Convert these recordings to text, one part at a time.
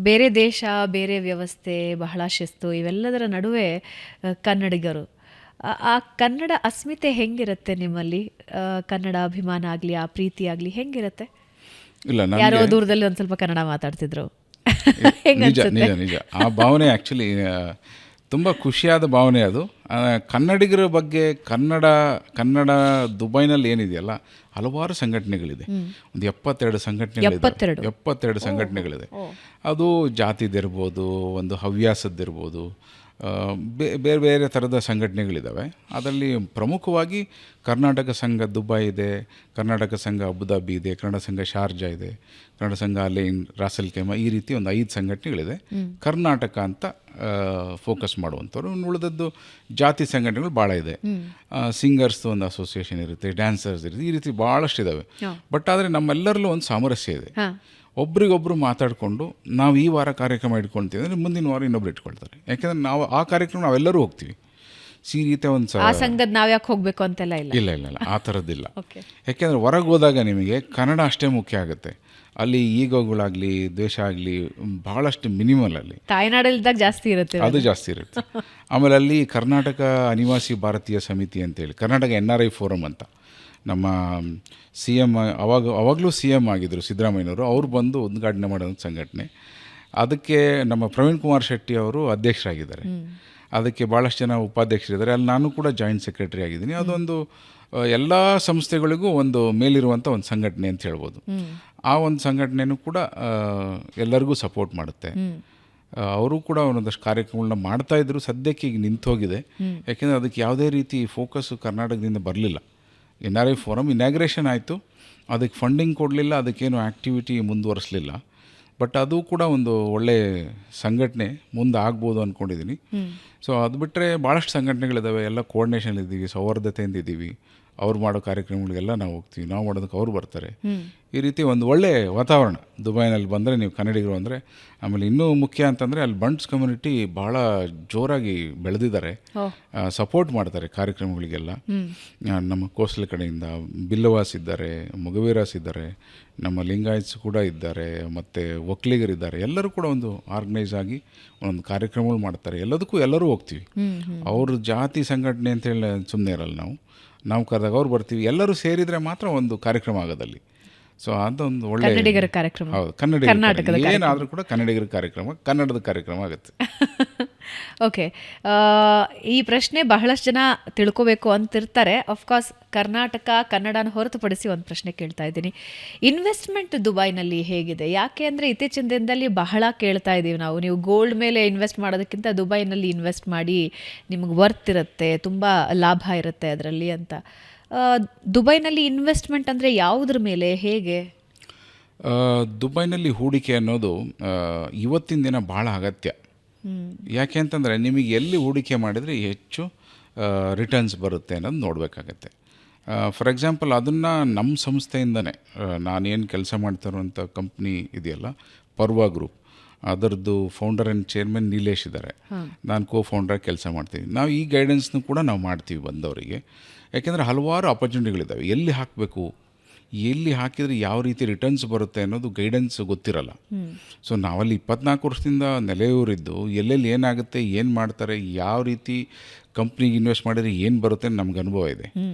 ಬೇರೆ ದೇಶ, ಬೇರೆ ವ್ಯವಸ್ಥೆ, ಬಹಳ ಶಿಸ್ತು ಇವೆಲ್ಲದರ ನಡುವೆ ಕನ್ನಡಿಗರು. ಆ ಕನ್ನಡ ಅಸ್ಮಿತೆ ಹೆಂಗಿರುತ್ತೆ ನಿಮ್ಮಲ್ಲಿ? ಕನ್ನಡ ಅಭಿಮಾನ ಆಗಲಿ, ಆ ಪ್ರೀತಿ ಆಗಲಿ ಹೆಂಗಿರುತ್ತೆ? ಇಲ್ಲ, ಯಾರೋ ದೂರದಲ್ಲಿ ಒಂದು ಸ್ವಲ್ಪ ಕನ್ನಡ ಮಾತಾಡ್ತಿದ್ರು. ನಿಜ ನಿಜ ನಿಜ ಆ ಭಾವನೆ ಆ್ಯಕ್ಚುಲಿ ತುಂಬ ಖುಷಿಯಾದ ಭಾವನೆ ಅದು. ಕನ್ನಡಿಗರ ಬಗ್ಗೆ ಕನ್ನಡ ದುಬೈನಲ್ಲಿ ಏನಿದೆಯಲ್ಲ, ಹಲವಾರು ಸಂಘಟನೆಗಳಿದೆ. ಒಂದು 72 ಸಂಘಟನೆಗಳಿದೆ. ಅದು ಜಾತಿದಿರ್ಬೋದು, ಒಂದು ಹವ್ಯಾಸದ್ದಿರ್ಬೋದು, ಬೇರೆ ಬೇರೆ ಥರದ ಸಂಘಟನೆಗಳಿದ್ದಾವೆ. ಅದರಲ್ಲಿ ಪ್ರಮುಖವಾಗಿ ಕರ್ನಾಟಕ ಸಂಘ ದುಬೈ ಇದೆ, ಕರ್ನಾಟಕ ಸಂಘ ಅಬುದಾಬಿ ಇದೆ, ಕನ್ನಡ ಸಂಘ ಶಾರ್ಜಾ ಇದೆ, ಕನ್ನಡ ಸಂಘ ಅಲೈನ್ ರಾಸಲ್ ಖೈಮಾ, ಈ ರೀತಿ ಒಂದು 5 ಸಂಘಟನೆಗಳಿದೆ ಕರ್ನಾಟಕ ಅಂತ ಫೋಕಸ್ ಮಾಡುವಂಥವ್ರು. ಉಳಿದದ್ದು ಜಾತಿ ಸಂಘಟನೆಗಳು ಭಾಳ ಇದೆ. ಸಿಂಗರ್ಸ್ ಒಂದು ಅಸೋಸಿಯೇಷನ್ ಇರುತ್ತೆ, ಡ್ಯಾನ್ಸರ್ಸ್ ಇರುತ್ತೆ, ಈ ರೀತಿ ಭಾಳಷ್ಟು ಇದ್ದಾವೆ. ಬಟ್ ಆದರೆ ನಮ್ಮೆಲ್ಲರಲ್ಲೂ ಒಂದು ಸಾಮರಸ್ಯ ಇದೆ. ಒಬ್ರಿಗೊಬ್ರು ಮಾತಾಡಿಕೊಂಡು ನಾವು ಈ ವಾರ ಕಾರ್ಯಕ್ರಮ ಇಟ್ಕೊಳ್ತೀವಿ ಅಂದರೆ ಮುಂದಿನ ವಾರ ಇನ್ನೊಬ್ರು ಇಟ್ಕೊಳ್ತಾರೆ. ಯಾಕೆಂದರೆ ನಾವು ಆ ಕಾರ್ಯಕ್ರಮ ನಾವೆಲ್ಲರೂ ಹೋಗ್ತೀವಿ. ಈ ರೀತಿಯ ಒಂದು ಸಂಘದ ನಾವು ಯಾಕೆ ಹೋಗಬೇಕು ಅಂತೆಲ್ಲ ಇಲ್ಲ, ಆ ಥರದ್ದಿಲ್ಲ. ಯಾಕೆಂದರೆ ಹೊರಗೆ ಹೋದಾಗ ನಿಮಗೆ ಕನ್ನಡ ಅಷ್ಟೇ ಮುಖ್ಯ ಆಗುತ್ತೆ. ಅಲ್ಲಿ ಈಗೋಗಳಾಗಲಿ, ದ್ವೇಷ ಆಗಲಿ ಭಾಳಷ್ಟು ಮಿನಿಮಲ್. ಅಲ್ಲಿ ತಾಯ್ನಾಡಲ್ಲಿದ್ದಾಗ ಜಾಸ್ತಿ ಇರುತ್ತೆ, ಅದು ಜಾಸ್ತಿ ಇರುತ್ತೆ. ಆಮೇಲೆ ಅಲ್ಲಿ ಕರ್ನಾಟಕ ಅನಿವಾಸಿ ಭಾರತೀಯ ಸಮಿತಿ ಅಂತೇಳಿ, ಕರ್ನಾಟಕ NRI ಫೋರಮ್ ಅಂತ, ನಮ್ಮ CM ಅವಾಗಲೂ CM ಆಗಿದ್ದರು ಸಿದ್ದರಾಮಯ್ಯನವರು, ಅವ್ರು ಬಂದು ಉದ್ಘಾಟನೆ ಮಾಡೋದು ಸಂಘಟನೆ. ಅದಕ್ಕೆ ನಮ್ಮ ಪ್ರವೀಣ್ ಕುಮಾರ್ ಶೆಟ್ಟಿ ಅವರು ಅಧ್ಯಕ್ಷರಾಗಿದ್ದಾರೆ. ಅದಕ್ಕೆ ಭಾಳಷ್ಟು ಜನ ಉಪಾಧ್ಯಕ್ಷರಿದ್ದಾರೆ. ಅಲ್ಲಿ ನಾನು ಕೂಡ ಜಾಯಿಂಟ್ ಸೆಕ್ರೆಟರಿ ಆಗಿದ್ದೀನಿ. ಅದೊಂದು ಎಲ್ಲ ಸಂಸ್ಥೆಗಳಿಗೂ ಒಂದು ಮೇಲಿರುವಂಥ ಒಂದು ಸಂಘಟನೆ ಅಂತ ಹೇಳ್ಬೋದು. ಆ ಒಂದು ಸಂಘಟನೆಯೂ ಕೂಡ ಎಲ್ಲರಿಗೂ ಸಪೋರ್ಟ್ ಮಾಡುತ್ತೆ. ಅವರು ಕೂಡ ಒಂದಷ್ಟು ಕಾರ್ಯಕ್ರಮಗಳನ್ನ ಮಾಡ್ತಾಯಿದ್ರು. ಸದ್ಯಕ್ಕೆ ಈಗ ನಿಂತು ಹೋಗಿದೆ. ಯಾಕೆಂದರೆ ಅದಕ್ಕೆ ಯಾವುದೇ ರೀತಿ ಫೋಕಸ್ಸು ಕರ್ನಾಟಕದಿಂದ ಬರಲಿಲ್ಲ. NRI ಫೋರಮ್ ಇನಾಗ್ರೇಷನ್ ಆಯಿತು, ಅದಕ್ಕೆ ಫಂಡಿಂಗ್ ಕೊಡಲಿಲ್ಲ, ಅದಕ್ಕೇನು ಆ್ಯಕ್ಟಿವಿಟಿ ಮುಂದುವರಿಸಲಿಲ್ಲ. ಬಟ್ ಅದು ಕೂಡ ಒಂದು ಒಳ್ಳೆಯ ಸಂಘಟನೆ, ಮುಂದೆ ಆಗ್ಬೋದು ಅಂದ್ಕೊಂಡಿದ್ದೀನಿ. ಸೊ ಅದು ಬಿಟ್ಟರೆ ಭಾಳಷ್ಟು ಸಂಘಟನೆಗಳಿದ್ದಾವೆ, ಎಲ್ಲ ಕೋಆರ್ಡಿನೇಷನ್ ಇದ್ದೀವಿ, ಸೌಹಾರ್ದತೆಯಿಂದ ಇದ್ದೀವಿ. ಅವ್ರು ಮಾಡೋ ಕಾರ್ಯಕ್ರಮಗಳಿಗೆಲ್ಲ ನಾವು ಹೋಗ್ತೀವಿ, ನಾವು ಮಾಡೋದಕ್ಕೆ ಅವ್ರು ಬರ್ತಾರೆ. ಈ ರೀತಿ ಒಂದು ಒಳ್ಳೆಯ ವಾತಾವರಣ ದುಬೈನಲ್ಲಿ ಬಂದರೆ, ನೀವು ಕನ್ನಡಿಗರು ಅಂದರೆ. ಆಮೇಲೆ ಇನ್ನೂ ಮುಖ್ಯ ಅಂತಂದರೆ ಅಲ್ಲಿ ಬಂಟ್ಸ್ ಕಮ್ಯುನಿಟಿ ಭಾಳ ಜೋರಾಗಿ ಬೆಳೆದಿದ್ದಾರೆ, ಸಪೋರ್ಟ್ ಮಾಡ್ತಾರೆ ಕಾರ್ಯಕ್ರಮಗಳಿಗೆಲ್ಲ. ನಮ್ಮ ಕೋಸ್ಟಲ್ ಕಡೆಯಿಂದ ಬಿಲ್ಲವಾಸ್ ಇದ್ದಾರೆ, ಮೊಗವೀರಾಸ್ ಇದ್ದಾರೆ, ನಮ್ಮ ಲಿಂಗಾಯತ್ಸ್ ಕೂಡ ಇದ್ದಾರೆ, ಮತ್ತು ಒಕ್ಕಲಿಗರಿದ್ದಾರೆ. ಎಲ್ಲರೂ ಕೂಡ ಒಂದು ಆರ್ಗನೈಸ್ ಆಗಿ ಒಂದು ಕಾರ್ಯಕ್ರಮಗಳು ಮಾಡ್ತಾರೆ. ಎಲ್ಲದಕ್ಕೂ ಎಲ್ಲರೂ ಹೋಗ್ತೀವಿ. ಅವ್ರ ಜಾತಿ ಸಂಘಟನೆ ಅಂತೇಳಿ ಸುಮ್ಮನೆ ಇರಲ್ಲ. ನಾವು ಕರೆದಾಗ ಅವ್ರು ಬರ್ತೀವಿ. ಎಲ್ಲರೂ ಸೇರಿದರೆ ಮಾತ್ರ ಒಂದು ಕಾರ್ಯಕ್ರಮ ಆಗೋದಲ್ಲಿ. ಸೊ ಅದೊಂದು ಒಳ್ಳೆ ಕನ್ನಡಿಗರ ಕಾರ್ಯಕ್ರಮ. ಹೌದು, ಕನ್ನಡಿಗರ ಏನಾದರೂ ಕೂಡ ಕನ್ನಡಿಗರ ಕಾರ್ಯಕ್ರಮ, ಕನ್ನಡದ ಕಾರ್ಯಕ್ರಮ ಆಗುತ್ತೆ. ಓಕೆ, ಈ ಪ್ರಶ್ನೆ ಬಹಳಷ್ಟು ಜನ ತಿಳ್ಕೋಬೇಕು ಅಂತಿರ್ತಾರೆ. ಅಫ್ಕೋರ್ಸ್ ಕರ್ನಾಟಕ ಕನ್ನಡನ ಹೊರತುಪಡಿಸಿ ಒಂದು ಪ್ರಶ್ನೆ ಕೇಳ್ತಾ ಇದ್ದೀನಿ. ಇನ್ವೆಸ್ಟ್ಮೆಂಟ್ ದುಬೈನಲ್ಲಿ ಹೇಗಿದೆ? ಯಾಕೆ ಅಂದರೆ ಇತ್ತೀಚಿನ ದಿನದಲ್ಲಿ ಬಹಳ ಕೇಳ್ತಾ ಇದ್ದೀವಿ ನಾವು, ನೀವು ಗೋಲ್ಡ್ ಮೇಲೆ ಇನ್ವೆಸ್ಟ್ ಮಾಡೋದಕ್ಕಿಂತ ದುಬೈನಲ್ಲಿ ಇನ್ವೆಸ್ಟ್ ಮಾಡಿ, ನಿಮಗೆ ವರ್ತ್ ಇರುತ್ತೆ, ತುಂಬ ಲಾಭ ಇರುತ್ತೆ ಅದರಲ್ಲಿ ಅಂತ. ದುಬೈನಲ್ಲಿ ಇನ್ವೆಸ್ಟ್ಮೆಂಟ್ ಅಂದರೆ ಯಾವುದ್ರ ಮೇಲೆ, ಹೇಗೆ? ದುಬೈನಲ್ಲಿ ಹೂಡಿಕೆ ಅನ್ನೋದು ಇವತ್ತಿನ ದಿನ ಭಾಳ ಅಗತ್ಯ. ಯಾಕೆ ಅಂತಂದರೆ ನಿಮಗೆ ಎಲ್ಲಿ ಹೂಡಿಕೆ ಮಾಡಿದರೆ ಹೆಚ್ಚು ರಿಟರ್ನ್ಸ್ ಬರುತ್ತೆ ಅನ್ನೋದು ನೋಡಬೇಕಾಗತ್ತೆ. ಫಾರ್ ಎಕ್ಸಾಂಪಲ್, ಅದನ್ನು ನಮ್ಮ ಸಂಸ್ಥೆಯಿಂದನೇ, ನಾನೇನು ಕೆಲಸ ಮಾಡ್ತಿರುವಂಥ ಕಂಪ್ನಿ ಇದೆಯಲ್ಲ, ಪರ್ವಾ ಗ್ರೂಪ್, ಅದರದ್ದು ಫೌಂಡರ್ ಆ್ಯಂಡ್ ಚೇರ್ಮನ್ ನೀಲೇಶ್ ಇದ್ದಾರೆ, ನಾನು ಕೋ-ಫೌಂಡರಾಗಿ ಕೆಲಸ ಮಾಡ್ತೀನಿ. ನಾವು ಈ ಗೈಡೆನ್ಸ್ನು ಕೂಡ ನಾವು ಮಾಡ್ತೀವಿ ಬಂದವರಿಗೆ. ಯಾಕೆಂದರೆ ಹಲವಾರು ಆಪರ್ಚುನಿಟಿಗಳಿದ್ದಾವೆ. ಎಲ್ಲಿ ಹಾಕಬೇಕು, ಎಲ್ಲಿ ಹಾಕಿದರೆ ಯಾವ ರೀತಿ ರಿಟರ್ನ್ಸ್ ಬರುತ್ತೆ ಅನ್ನೋದು ಗೈಡೆನ್ಸ್ ಗೊತ್ತಿರಲ್ಲ. ಸೊ ನಾವಲ್ಲಿ 24 ವರ್ಷದಿಂದ ನೆಲೆಯೂರಿದ್ದು, ಎಲ್ಲೆಲ್ಲಿ ಏನಾಗುತ್ತೆ, ಏನು ಮಾಡ್ತಾರೆ, ಯಾವ ರೀತಿ ಕಂಪ್ನಿಗೆ ಇನ್ವೆಸ್ಟ್ ಮಾಡಿದರೆ ಏನು ಬರುತ್ತೆ ನಮ್ಗೆ ಅನುಭವ ಇದೆ.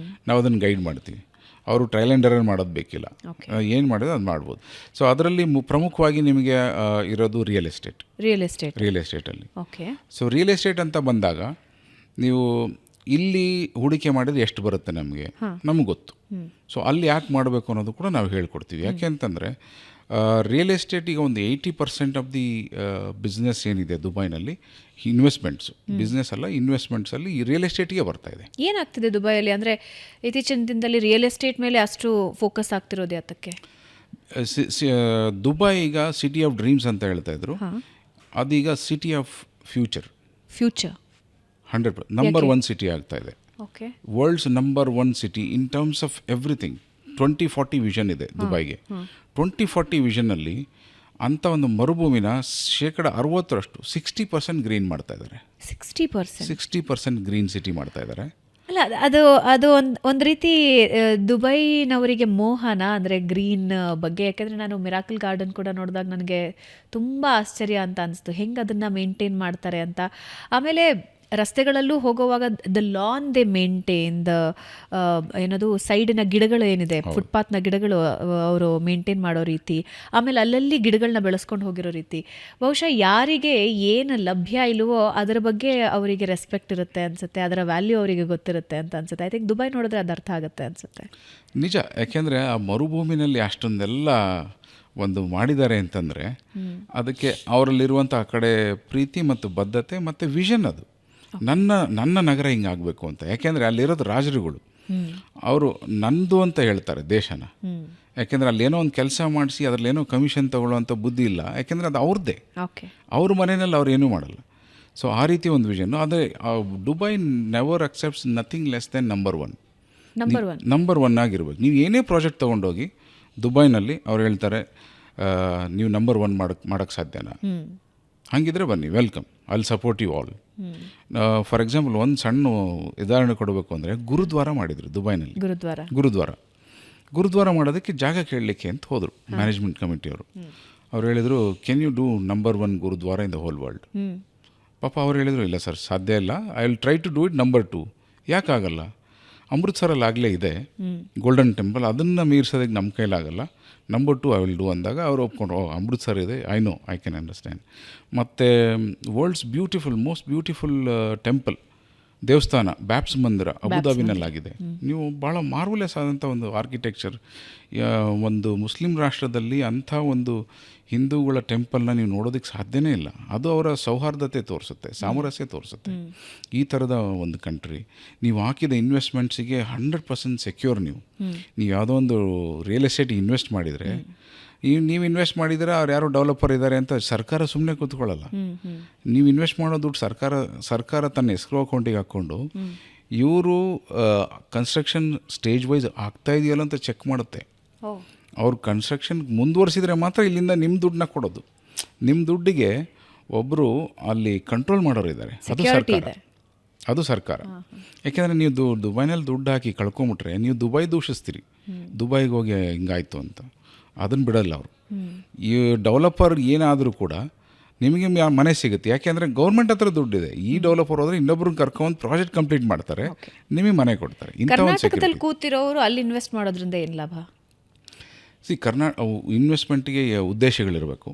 ನಾವು ಅದನ್ನು ಗೈಡ್ ಮಾಡ್ತೀವಿ. ಅವರು ಟ್ರಯಲ್ ಆ್ಯಂಡ್ ಎರರ್ ಮಾಡೋದು ಬೇಕಿಲ್ಲ, ಏನು ಮಾಡಿದ್ರೆ ಅದು ಮಾಡ್ಬೋದು. ಸೊ ಅದರಲ್ಲಿ ಪ್ರಮುಖವಾಗಿ ನಿಮಗೆ ಇರೋದು ರಿಯಲ್ ಎಸ್ಟೇಟಲ್ಲಿ. ಸೊ ರಿಯಲ್ ಎಸ್ಟೇಟ್ ಅಂತ ಬಂದಾಗ ನೀವು ಇಲ್ಲಿ ಹೂಡಿಕೆ ಮಾಡಿದರೆ ಎಷ್ಟು ಬರುತ್ತೆ ನಮಗೆ ಗೊತ್ತು. ಸೊ ಅಲ್ಲಿ ಯಾಕೆ ಮಾಡಬೇಕು ಅನ್ನೋದು ಕೂಡ ನಾವು ಹೇಳ್ಕೊಡ್ತೀವಿ. ಯಾಕೆ ಅಂತಂದರೆ ರಿಯಲ್ ಎಸ್ಟೇಟಿಗೆ ಒಂದು 80% ಆಫ್ ದಿ ಬಿಸ್ನೆಸ್ ಏನಿದೆ ದುಬೈನಲ್ಲಿ, ಇನ್ವೆಸ್ಟ್ಮೆಂಟ್ಸು, ಬಿಸ್ನೆಸ್ ಅಲ್ಲ ಇನ್ವೆಸ್ಟ್ಮೆಂಟ್ಸಲ್ಲಿ ಈ ರಿಯಲ್ ಎಸ್ಟೇಟಿಗೆ ಬರ್ತಾ ಇದೆ. ಏನಾಗ್ತಿದೆ ದುಬೈಯಲ್ಲಿ ಅಂದರೆ ಇತ್ತೀಚಿನ ದಿನದಲ್ಲಿ ರಿಯಲ್ ಎಸ್ಟೇಟ್ ಮೇಲೆ ಅಷ್ಟು ಫೋಕಸ್ ಆಗ್ತಿರೋದು ಯಾತಕ್ಕೆ? ದುಬೈ ಈಗ ಸಿಟಿ ಆಫ್ ಡ್ರೀಮ್ಸ್ ಅಂತ ಹೇಳ್ತಾ ಇದ್ರು, ಅದೀಗ city of future 100% number 1 city ಆಗ್ತಾ ಇದೆ. World's number 1 city in terms of everything. 2040 vision ಇದೆ ದುಬೈಗೆ. 2040 ವಿಷನ್ನಲ್ಲಿ ಅಂಥ ಒಂದು ಮರುಭೂಮಿನ 60% 60% ಗ್ರೀನ್ ಮಾಡ್ತಾ ಇದ್ದಾರೆ. 60% ಗ್ರೀನ್ ಸಿಟಿ ಮಾಡ್ತಾ ಇದ್ದಾರೆ. ಅಲ್ಲ ಅದು ಅದು ಒಂದು ರೀತಿ ದುಬೈನವರಿಗೆ ಮೋಹನ ಅಂದರೆ ಗ್ರೀನ್ ಬಗ್ಗೆ. ಯಾಕೆಂದರೆ ನಾನು ಮಿರಾಕಲ್ ಗಾರ್ಡನ್ ಕೂಡ ನೋಡಿದಾಗ ನನಗೆ ತುಂಬ ಆಶ್ಚರ್ಯ ಅಂತ ಅನಿಸ್ತು, ಹೆಂಗೆ ಅದನ್ನು ಮೇಂಟೈನ್ ಮಾಡ್ತಾರೆ ಅಂತ. ಆಮೇಲೆ ರಸ್ತೆಗಳಲ್ಲೂ ಹೋಗುವಾಗ the lawn they maintain the ಏನದು ಸೈಡಿನ ಗಿಡಗಳು ಏನಿದೆ, ಫುಟ್ಪಾತ್ನ ಗಿಡಗಳು ಅವರು ಮೇಂಟೈನ್ ಮಾಡೋ ರೀತಿ, ಆಮೇಲೆ ಅಲ್ಲಲ್ಲಿ ಗಿಡಗಳನ್ನ ಬೆಳೆಸ್ಕೊಂಡು ಹೋಗಿರೋ ರೀತಿ. ಬಹುಶಃ ಯಾರಿಗೆ ಏನು ಲಭ್ಯ ಇಲ್ವೋ ಅದರ ಬಗ್ಗೆ ಅವರಿಗೆ ರೆಸ್ಪೆಕ್ಟ್ ಇರುತ್ತೆ ಅನಿಸುತ್ತೆ, ಅದರ ವ್ಯಾಲ್ಯೂ ಅವರಿಗೆ ಗೊತ್ತಿರುತ್ತೆ ಅಂತ ಅನಿಸುತ್ತೆ. ಐ ಥಿಂಕ್ ದುಬೈ ನೋಡಿದ್ರೆ ಅದು ಅರ್ಥ ಆಗುತ್ತೆ ಅನಿಸುತ್ತೆ. ನಿಜ, ಯಾಕೆಂದರೆ ಆ ಮರುಭೂಮಿನಲ್ಲಿ ಅಷ್ಟೊಂದೆಲ್ಲ ಒಂದು ಮಾಡಿದ್ದಾರೆ ಅಂತಂದರೆ ಅದಕ್ಕೆ ಅವರಲ್ಲಿರುವಂಥ ಆ ಕಡೆ ಪ್ರೀತಿ ಮತ್ತು ಬದ್ಧತೆ ಮತ್ತು ವಿಷನ್. ಅದು ನನ್ನ ನಗರ ಹಿಂಗಾಗಬೇಕು ಅಂತ. ಯಾಕೆಂದರೆ ಅಲ್ಲಿರೋದು ರಾಜರುಗಳು, ಅವರು ನಂದು ಅಂತ ಹೇಳ್ತಾರೆ ದೇಶನ. ಯಾಕೆಂದರೆ ಅಲ್ಲೇನೋ ಒಂದು ಕೆಲಸ ಮಾಡಿಸಿ ಅದರಲ್ಲೇನೋ ಕಮಿಷನ್ ತೊಗೊಳ್ಳೋವಂಥ ಬುದ್ಧಿ ಇಲ್ಲ. ಯಾಕೆಂದರೆ ಅದು ಅವ್ರದ್ದೇ, ಅವ್ರ ಮನೆಯಲ್ಲಿ ಅವ್ರು ಏನೂ ಮಾಡಲ್ಲ. ಸೊ ಆ ರೀತಿ ಒಂದು ವಿಷನ್ನು. ಆದರೆ Dubai never accepts nothing less than number one ಆಗಿರ್ಬೇಕು. ನೀವು ಏನೇ ಪ್ರಾಜೆಕ್ಟ್ ತೊಗೊಂಡೋಗಿ ದುಬೈನಲ್ಲಿ ಅವ್ರು ಹೇಳ್ತಾರೆ ನೀವು ನಂಬರ್ ಒನ್ ಮಾಡೋಕ್ಕೆ ಸಾಧ್ಯನಾ? ಹಾಗಿದ್ರೆ ಬನ್ನಿ, welcome, I'll support you all. For example ಒಂದು ಸಣ್ಣ ಉದಾಹರಣೆ ಕೊಡಬೇಕು ಅಂದರೆ ಗುರುದ್ವಾರ ಮಾಡಿದರು ದುಬೈನಲ್ಲಿ. ಗುರುದ್ವಾರ ಮಾಡೋದಕ್ಕೆ ಜಾಗ ಕೇಳಲಿಕ್ಕೆ ಅಂತ ಹೋದರು ಮ್ಯಾನೇಜ್ಮೆಂಟ್ ಕಮಿಟಿಯವರು. ಅವ್ರು ಹೇಳಿದರು, can you do number one gurdwara in the whole world? ಪಾಪ ಅವ್ರು ಹೇಳಿದರು, ಇಲ್ಲ ಸರ್ ಸಾಧ್ಯ ಇಲ್ಲ, I will try to do it number 2. ಯಾಕಾಗಲ್ಲ? ಅಮೃತ್ಸರಲ್ಲಿ ಆಗಲೇ ಇದೆ ಗೋಲ್ಡನ್ ಟೆಂಪಲ್, ಅದನ್ನು ಮೀರ್ಸೋದಕ್ಕೆ ನಮ್ಮ ಕೈಲಾಗಲ್ಲ, ನಂಬರ್ 2 ಐ ವಿಲ್ ಡೂ ಅಂದಾಗ ಅವರು ಒಪ್ಕೊಂಡ್ರು. ಅಮೃತ್ಸರ್ ಇದೆ, ಐ ಕ್ಯಾನ್ ಅಂಡರ್ಸ್ಟ್ಯಾಂಡ್. ಮತ್ತು ವರ್ಲ್ಡ್ಸ್ ಮೋಸ್ಟ್ ಬ್ಯೂಟಿಫುಲ್ ಟೆಂಪಲ್, ದೇವಸ್ಥಾನ, ಬ್ಯಾಪ್ಸ್ ಮಂದಿರ ಅಬುದಾಬಿನಲ್ಲಾಗಿದೆ. ನೀವು ಭಾಳ ಮಾರ್ವಲೆಸ್ ಆದಂಥ ಒಂದು ಆರ್ಕಿಟೆಕ್ಚರ್. ಒಂದು ಮುಸ್ಲಿಂ ರಾಷ್ಟ್ರದಲ್ಲಿ ಅಂಥ ಒಂದು ಹಿಂದೂಗಳ ಟೆಂಪಲ್ನ ನೀವು ನೋಡೋದಕ್ಕೆ ಸಾಧ್ಯನೇ ಇಲ್ಲ. ಅದು ಅವರ ಸೌಹಾರ್ದತೆ ತೋರಿಸುತ್ತೆ, ಸಾಮರಸ್ಯ ತೋರಿಸುತ್ತೆ. ಈ ಥರದ ಒಂದು ಕಂಟ್ರಿ. ನೀವು ಹಾಕಿದ ಇನ್ವೆಸ್ಟ್ಮೆಂಟ್ಸಿಗೆ 100% ಸೆಕ್ಯೂರ್. ನೀವು ಯಾವುದೋ ಒಂದು ರಿಯಲ್ ಎಸ್ಟೇಟ್ ಇನ್ವೆಸ್ಟ್ ಮಾಡಿದರೆ, ನೀವು ಇನ್ವೆಸ್ಟ್ ಮಾಡಿದರೆ ಅವ್ರು ಯಾರೋ ಡೆವಲಪರ್ ಇದ್ದಾರೆ ಅಂತ ಸರ್ಕಾರ ಸುಮ್ಮನೆ ಕೂತ್ಕೊಳ್ಳಲ್ಲ. ನೀವು ಇನ್ವೆಸ್ಟ್ ಮಾಡೋ ದುಡ್ಡು ಸರ್ಕಾರ ತನ್ನ ಎಸ್ಕ್ರೋ ಅಕೌಂಟಿಗೆ ಹಾಕ್ಕೊಂಡು ಇವರು ಕನ್ಸ್ಟ್ರಕ್ಷನ್ ಸ್ಟೇಜ್ ವೈಸ್ ಆಗ್ತಾ ಇದೆಯಲ್ಲ ಅಂತ ಚೆಕ್ ಮಾಡುತ್ತೆ. ಅವ್ರು ಕನ್ಸ್ಟ್ರಕ್ಷನ್ ಮುಂದುವರಿಸಿದರೆ ಮಾತ್ರ ಇಲ್ಲಿಂದ ನಿಮ್ಮ ದುಡ್ಡನ್ನ ಕೊಡೋದು. ನಿಮ್ಮ ದುಡ್ಡಿಗೆ ಒಬ್ಬರು ಅಲ್ಲಿ ಕಂಟ್ರೋಲ್ ಮಾಡೋರು ಇದ್ದಾರೆ, ಅದು ಸರ್ಕಾರ. ಯಾಕೆಂದರೆ ನೀವು ದುಬೈನಲ್ಲಿ ದುಡ್ಡು ಹಾಕಿ ಕಳ್ಕೊಂಬಿಟ್ರೆ ನೀವು ದುಬೈ ದೂಷಿಸ್ತೀರಿ, ದುಬೈಗೆ ಹೋಗಿ ಹಿಂಗಾಯ್ತು ಅಂತ. ಅದನ್ನು ಬಿಡಲ್ಲ ಅವರು. ಈ ಡೆವಲಪರ್ ಏನಾದರೂ ಕೂಡ ನಿಮಗೆ ಮನೆ ಸಿಗುತ್ತೆ. ಯಾಕೆಂದರೆ ಗೌರ್ಮೆಂಟ್ ಹತ್ರ ದುಡ್ಡಿದೆ. ಈ ಡೆವಲಪರ್ ಹೋದರೆ ಇನ್ನೊಬ್ರನ್ನ ಕರ್ಕೊಂಡು ಪ್ರಾಜೆಕ್ಟ್ ಕಂಪ್ಲೀಟ್ ಮಾಡ್ತಾರೆ, ನಿಮಗೆ ಮನೆ ಕೊಡ್ತಾರೆ. ಇಂಥ ಒಂದು ಸೆಕ್ಯೂರಿಟಿ ಕೂತಿರೋರು ಅಲ್ಲಿ ಇನ್ವೆಸ್ಟ್ ಮಾಡೋದ್ರಿಂದ ಏನು ಲಾಭ? ಇನ್ವೆಸ್ಟ್ಮೆಂಟಿಗೆ ಉದ್ದೇಶಗಳಿರಬೇಕು.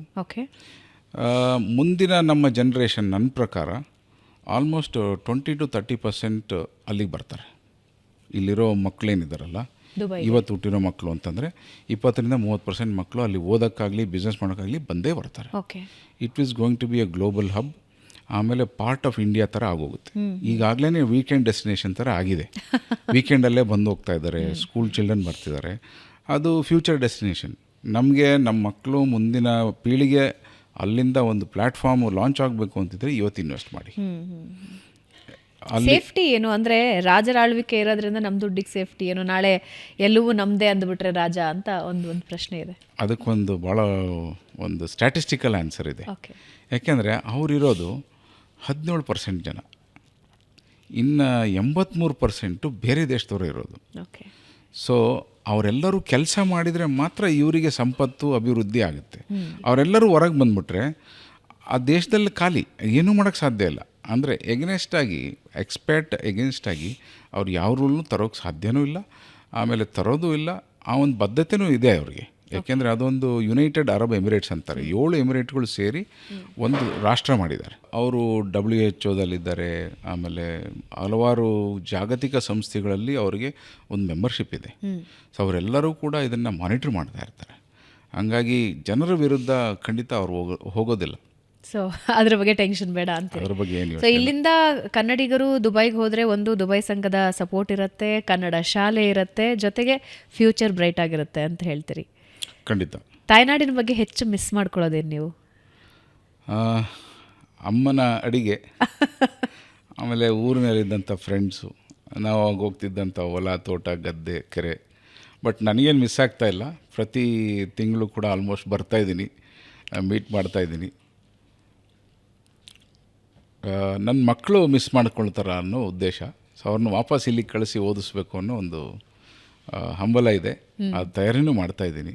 ಮುಂದಿನ ನಮ್ಮ ಜನ್ರೇಷನ್ ನನ್ನ ಪ್ರಕಾರ ಆಲ್ಮೋಸ್ಟ್ 20 to 30% ಅಲ್ಲಿಗೆ ಬರ್ತಾರೆ. ಇಲ್ಲಿರೋ ಮಕ್ಕಳೇನಿದ್ದಾರಲ್ಲ, ಇವತ್ತು ಹುಟ್ಟಿರೋ ಮಕ್ಕಳು ಅಂತಂದರೆ 20-30% ಮಕ್ಕಳು ಅಲ್ಲಿ ಓದೋಕ್ಕಾಗಲಿ ಬಿಸ್ನೆಸ್ ಮಾಡೋಕ್ಕಾಗಲಿ ಬಂದೇ ಬರ್ತಾರೆ. It is going to be a global hub. ಆಮೇಲೆ ಪಾರ್ಟ್ ಆಫ್ ಇಂಡಿಯಾ ಥರ ಆಗೋಗುತ್ತೆ. ಈಗಾಗಲೇ ವೀಕೆಂಡ್ ಡೆಸ್ಟಿನೇಷನ್ ಥರ ಆಗಿದೆ. ವೀಕೆಂಡಲ್ಲೇ ಬಂದು ಹೋಗ್ತಾ ಇದ್ದಾರೆ, ಸ್ಕೂಲ್ ಚಿಲ್ಡ್ರನ್ ಬರ್ತಿದ್ದಾರೆ. ಅದು ಫ್ಯೂಚರ್ ಡೆಸ್ಟಿನೇಷನ್. ನಮಗೆ ನಮ್ಮ ಮಕ್ಕಳು ಮುಂದಿನ ಪೀಳಿಗೆ ಅಲ್ಲಿಂದ ಒಂದು ಪ್ಲ್ಯಾಟ್ಫಾರ್ಮ್ ಲಾಂಚ್ ಆಗಬೇಕು ಅಂತಿದ್ರೆ ಇವತ್ತು ಇನ್ವೆಸ್ಟ್ ಮಾಡಿ. ಸೇಫ್ಟಿ ಏನು ಅಂದರೆ ರಾಜರ ಆಳ್ವಿಕೆ ಇರೋದ್ರಿಂದ ನಮ್ಮ ದುಡ್ಡಿಗೆ ಸೇಫ್ಟಿ ಏನು? ನಾಳೆ ಎಲ್ಲವೂ ನಮ್ಮದೇ ಅಂದ್ಬಿಟ್ರೆ ರಾಜ ಅಂತ ಒಂದು ಪ್ರಶ್ನೆ ಇದೆ. ಅದಕ್ಕೊಂದು ಭಾಳ ಒಂದು ಸ್ಟ್ಯಾಟಿಸ್ಟಿಕಲ್ ಆನ್ಸರ್ ಇದೆ. ಯಾಕೆಂದರೆ ಅವರಿರೋದು 17% ಜನ, ಇನ್ನು 83% ಬೇರೆ ದೇಶದವರು ಇರೋದು. ಸೊ ಅವರೆಲ್ಲರೂ ಕೆಲಸ ಮಾಡಿದರೆ ಮಾತ್ರ ಇವರಿಗೆ ಸಂಪತ್ತು ಅಭಿವೃದ್ಧಿ ಆಗುತ್ತೆ. ಅವರೆಲ್ಲರೂ ಹೊರಗೆ ಬಂದುಬಿಟ್ರೆ ಆ ದೇಶದಲ್ಲಿ ಖಾಲಿ, ಏನೂ ಮಾಡೋಕ್ಕೆ ಸಾಧ್ಯ ಇಲ್ಲ. ಅಂದರೆ ಎಕ್ಸ್ಪರ್ಟ್ ಎಗೇನ್ಸ್ಟ್ ಆಗಿ ಅವ್ರು ಯಾವ ರೂಲ್ನೂ ತರೋಕ್ಕೆ ಸಾಧ್ಯವೂ ಇಲ್ಲ, ಆಮೇಲೆ ತರೋದು ಇಲ್ಲ. ಆ ಒಂದು ಬದ್ಧತೆಯೂ ಇದೆ ಅವ್ರಿಗೆ. ಯಾಕೆಂದರೆ ಅದೊಂದು ಯುನೈಟೆಡ್ ಅರಬ್ ಎಮಿರೇಟ್ಸ್ ಅಂತಾರೆ. 7 ಎಮಿರೇಟ್ಗಳು ಸೇರಿ ಒಂದು ರಾಷ್ಟ್ರ ಮಾಡಿದ್ದಾರೆ. ಅವರು WHO ಆಮೇಲೆ ಹಲವಾರು ಜಾಗತಿಕ ಸಂಸ್ಥೆಗಳಲ್ಲಿ ಅವರಿಗೆ ಒಂದು ಮೆಂಬರ್ಶಿಪ್ ಇದೆ. ಸೊ ಅವರೆಲ್ಲರೂ ಕೂಡ ಇದನ್ನು ಮಾನಿಟರ್ ಮಾಡ್ತಾ ಇರ್ತಾರೆ. ಹಂಗಾಗಿ ಜನರ ವಿರುದ್ಧ ಖಂಡಿತ ಅವರು ಹೋಗೋದಿಲ್ಲ. ಸೊ ಅದ್ರ ಬಗ್ಗೆ ಟೆನ್ಷನ್ ಬೇಡ ಅಂತ. ಸೊ ಇಲ್ಲಿಂದ ಕನ್ನಡಿಗರು ದುಬೈಗೆ ಹೋದರೆ ಒಂದು ದುಬೈ ಸಂಘದ ಸಪೋರ್ಟ್ ಇರುತ್ತೆ, ಕನ್ನಡ ಶಾಲೆ ಇರುತ್ತೆ, ಜೊತೆಗೆ ಫ್ಯೂಚರ್ ಬ್ರೈಟ್ ಆಗಿರುತ್ತೆ ಅಂತ ಹೇಳ್ತೀರಿ. ಖಂಡಿತ. ತಾಯ್ನಾಡಿನ ಬಗ್ಗೆ ಹೆಚ್ಚು ಮಿಸ್ ಮಾಡ್ಕೊಳ್ಳೋದೇನು ನೀವು? ಅಮ್ಮನ ಅಡಿಗೆ, ಆಮೇಲೆ ಊರಿನಲ್ಲಿದ್ದಂಥ ಫ್ರೆಂಡ್ಸು, ನಾವು ಅವಾಗ ಹೋಗ್ತಿದ್ದಂಥ ಹೊಲ, ತೋಟ, ಗದ್ದೆ, ಕೆರೆ. ಬಟ್ ನನಗೇನು ಮಿಸ್ ಆಗ್ತಾಯಿಲ್ಲ. ಪ್ರತಿ ತಿಂಗಳು ಕೂಡ ಆಲ್ಮೋಸ್ಟ್ ಬರ್ತಾಯಿದ್ದೀನಿ, ಮೀಟ್ ಮಾಡ್ತಾಯಿದ್ದೀನಿ. ನನ್ನ ಮಕ್ಕಳು ಮಿಸ್ ಮಾಡ್ಕೊಳ್ತಾರ ಅನ್ನೋ ಉದ್ದೇಶ. ಸೊ ಅವ್ರನ್ನ ವಾಪಸ್ ಇಲ್ಲಿಗೆ ಕಳಿಸಿ ಓದಿಸ್ಬೇಕು ಅನ್ನೋ ಒಂದು ಹಂಬಲ ಇದೆ. ಅದು ತಯಾರಿನೂ ಮಾಡ್ತಾ ಇದ್ದೀನಿ.